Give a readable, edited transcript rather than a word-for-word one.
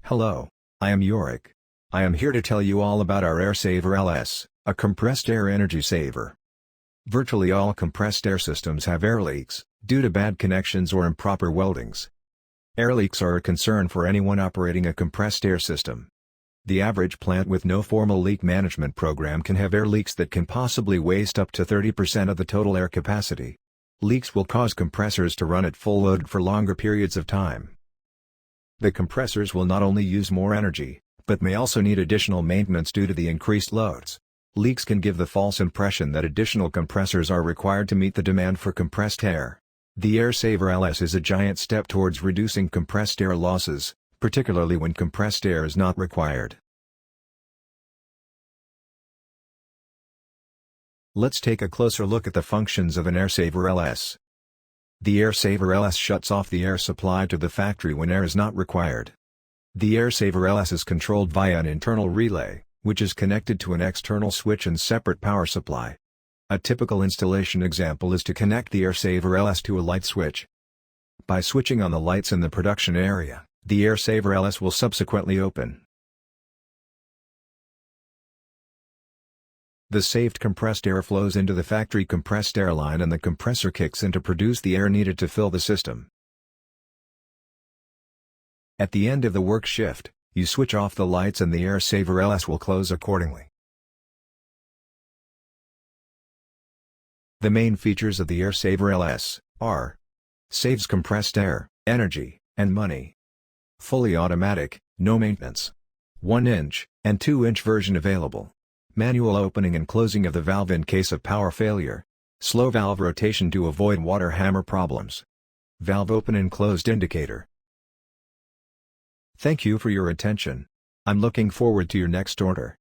Hello, I am JORC. I am here to tell you all about our SAVER LS, a compressed air energy saver. Virtually all compressed air systems have air leaks, due to bad connections or improper weldings. Air leaks are a concern for anyone operating a compressed air system. The average plant with no formal leak management program can have air leaks that can possibly waste up to 30% of the total air capacity. Leaks will cause compressors to run at full load for longer periods of time. The compressors will not only use more energy, but may also need additional maintenance due to the increased loads. Leaks can give the false impression that additional compressors are required to meet the demand for compressed air. The SAVER LS is a giant step towards reducing compressed air losses, particularly when compressed air is not required. Let's take a closer look at the functions of an SAVER LS. The SAVER LS shuts off the air supply to the factory when air is not required. The SAVER LS is controlled via an internal relay, which is connected to an external switch and separate power supply. A typical installation example is to connect the SAVER LS to a light switch. By switching on the lights in the production area, the SAVER LS will subsequently open. The saved compressed air flows into the factory compressed air line and the compressor kicks in to produce the air needed to fill the system. At the end of the work shift, you switch off the lights and the SAVER LS will close accordingly. The main features of the SAVER LS are: saves compressed air, energy, and money. Fully automatic, no maintenance. 1-inch and 2-inch version available. Manual opening and closing of the valve in case of power failure. Slow valve rotation to avoid water hammer problems. Valve open and closed indicator. Thank you for your attention. I'm looking forward to your next order.